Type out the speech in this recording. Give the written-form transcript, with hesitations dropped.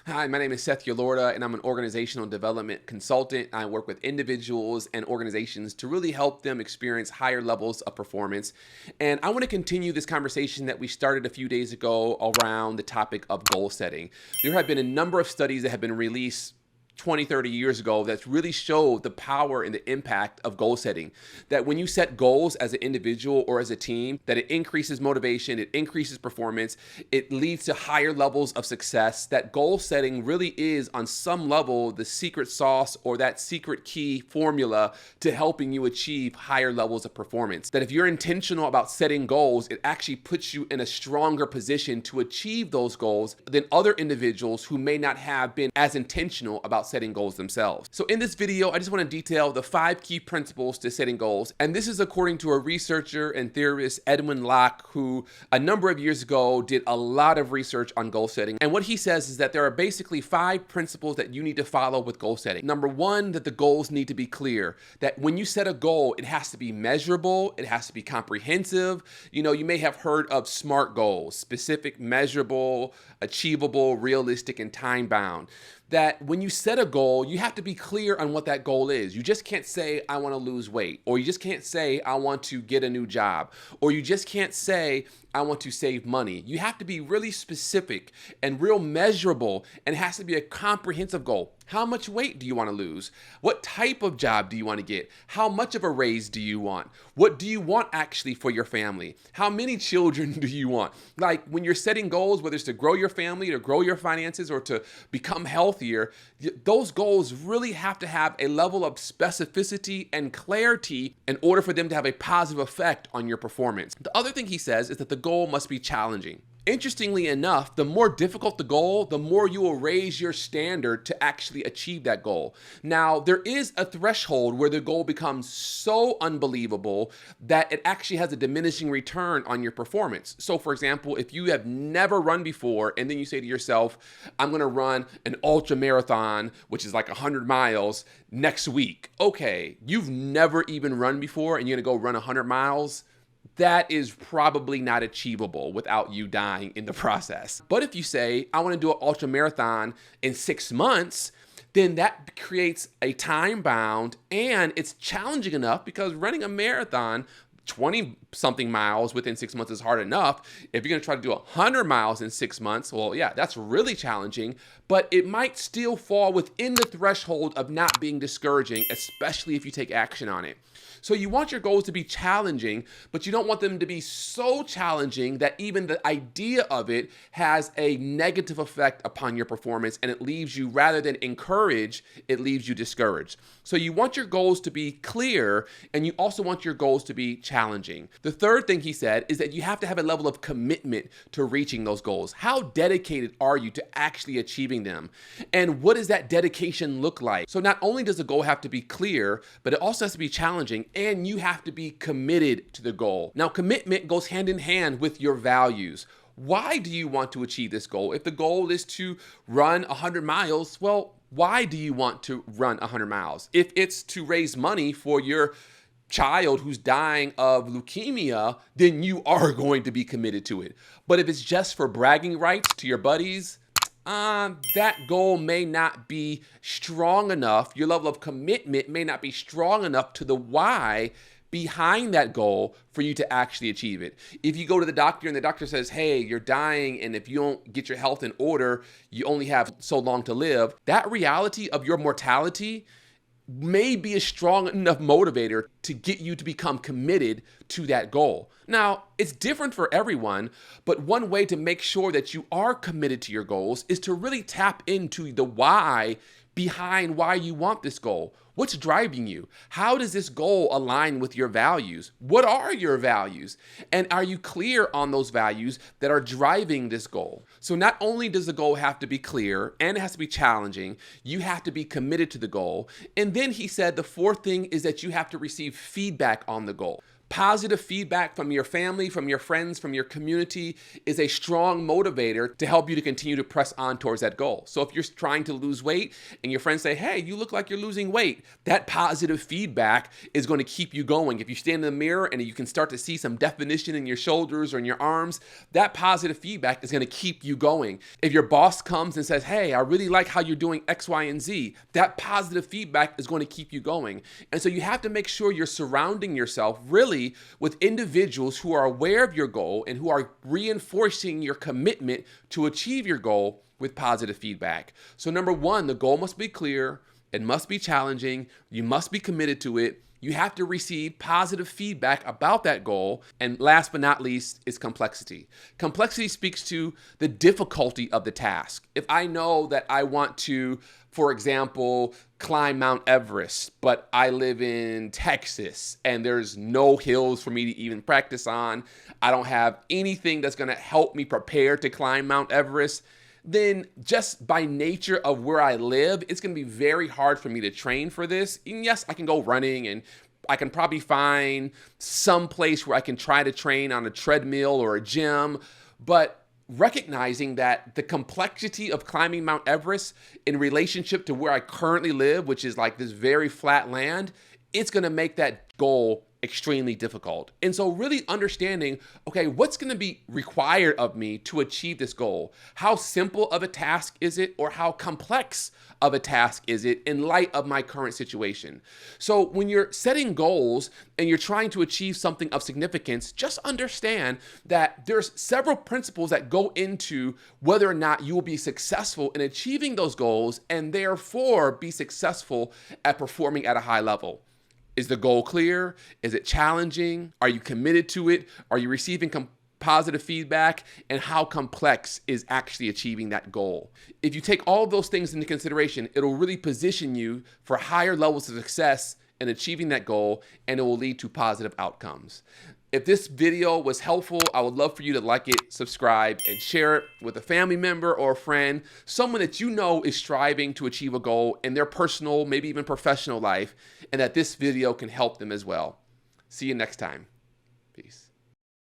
Hi, my name is Seth.yelorda, and I'm an organizational development consultant. I work with individuals and organizations to really help them experience higher levels of performance. And I want to continue this conversation that we started a few days ago around the topic of goal setting. There have been a number of studies that have been released 20, 30 years ago that's really showed the power and the impact of goal setting. That when you set goals as an individual or as a team, that it increases motivation, it increases performance, it leads to higher levels of success. That goal setting really is on some level the secret sauce or that secret key formula to helping you achieve higher levels of performance. That if you're intentional about setting goals, it actually puts you in a stronger position to achieve those goals than other individuals who may not have been as intentional about setting goals themselves. So in this video, I just want to detail the 5 key principles to setting goals. And this is according to a researcher and theorist, Edwin Locke, who a number of years ago did a lot of research on goal setting. And what he says is that there are basically 5 principles that you need to follow with goal setting. Number 1, that the goals need to be clear. That when you set a goal, it has to be measurable, it has to be comprehensive. You may have heard of SMART goals: specific, measurable, achievable, realistic, and time-bound. That when you set a goal, you have to be clear on what that goal is. You just can't say, I want to lose weight, or you just can't say, I want to get a new job, or you just can't say, I want to save money. You have to be really specific and real measurable, and it has to be a comprehensive goal. How much weight do you want to lose? What type of job do you want to get? How much of a raise do you want? What do you want actually for your family? How many children do you want? Like when you're setting goals, whether it's to grow your family, to grow your finances, or to become healthier, those goals really have to have a level of specificity and clarity in order for them to have a positive effect on your performance. The other thing he says is that the goal must be challenging. Interestingly enough, the more difficult the goal, the more you will raise your standard to actually achieve that goal. Now, there is a threshold where the goal becomes so unbelievable that it actually has a diminishing return on your performance. So, for example, if you have never run before and then you say to yourself, I'm going to run an ultra marathon, which is like 100 miles next week. Okay, you've never even run before and you're going to go run 100 miles? That is probably not achievable without you dying in the process. But if you say, I want to do an ultra marathon in 6 months, then that creates a time bound and it's challenging enough because running a marathon 20 something miles within 6 months is hard enough. If you're going to try to do 100 miles in 6 months, well, yeah, that's really challenging, but it might still fall within the threshold of not being discouraging, especially if you take action on it. So you want your goals to be challenging, but you don't want them to be so challenging that even the idea of it has a negative effect upon your performance and it leaves you, rather than encourage, it leaves you discouraged. So you want your goals to be clear and you also want your goals to be challenging. The third thing he said is that you have to have a level of commitment to reaching those goals. How dedicated are you to actually achieving them? And what does that dedication look like? So not only does the goal have to be clear, but it also has to be challenging and you have to be committed to the goal. Now, commitment goes hand in hand with your values. Why do you want to achieve this goal? If the goal is to run 100 miles, well, why do you want to run 100 miles? If it's to raise money for your child who's dying of leukemia, then you are going to be committed to it. But if it's just for bragging rights to your buddies, that goal may not be strong enough. Your level of commitment may not be strong enough to the why behind that goal for you to actually achieve it. If you go to the doctor and the doctor says, hey, you're dying, and if you don't get your health in order, you only have so long to live, that reality of your mortality may be a strong enough motivator to get you to become committed to that goal. Now, it's different for everyone, but one way to make sure that you are committed to your goals is to really tap into the why behind why you want this goal. What's driving you? How does this goal align with your values? What are your values? And are you clear on those values that are driving this goal? So not only does the goal have to be clear and it has to be challenging, you have to be committed to the goal. And then he said the fourth thing is that you have to receive feedback on the goal. Positive feedback from your family, from your friends, from your community is a strong motivator to help you to continue to press on towards that goal. So if you're trying to lose weight and your friends say, hey, you look like you're losing weight, that positive feedback is going to keep you going. If you stand in the mirror and you can start to see some definition in your shoulders or in your arms, that positive feedback is going to keep you going. If your boss comes and says, hey, I really like how you're doing X, Y, and Z, that positive feedback is going to keep you going. And so you have to make sure you're surrounding yourself really with individuals who are aware of your goal and who are reinforcing your commitment to achieve your goal with positive feedback. So number one, the goal must be clear. It must be challenging. You must be committed to it. You have to receive positive feedback about that goal. And last but not least is complexity. Complexity speaks to the difficulty of the task. If I know that I want to, for example, climb Mount Everest, but I live in Texas and there's no hills for me to even practice on, I don't have anything that's going to help me prepare to climb Mount Everest, then just by nature of where I live, it's going to be very hard for me to train for this. And yes, I can go running and I can probably find some place where I can try to train on a treadmill or a gym, but recognizing that the complexity of climbing Mount Everest in relationship to where I currently live, which is like this very flat land, it's going to make that goal extremely difficult. And so really understanding, okay, what's going to be required of me to achieve this goal? How simple of a task is it, or how complex of a task is it in light of my current situation? So when you're setting goals and you're trying to achieve something of significance, just understand that there's several principles that go into whether or not you will be successful in achieving those goals and therefore be successful at performing at a high level. Is the goal clear? Is it challenging? Are you committed to it? Are you receiving positive feedback? And how complex is actually achieving that goal? If you take all of those things into consideration, it'll really position you for higher levels of success in achieving that goal, and it will lead to positive outcomes. If this video was helpful, I would love for you to like it, subscribe, and share it with a family member or a friend, someone that you know is striving to achieve a goal in their personal, maybe even professional life, and that this video can help them as well. See you next time. Peace.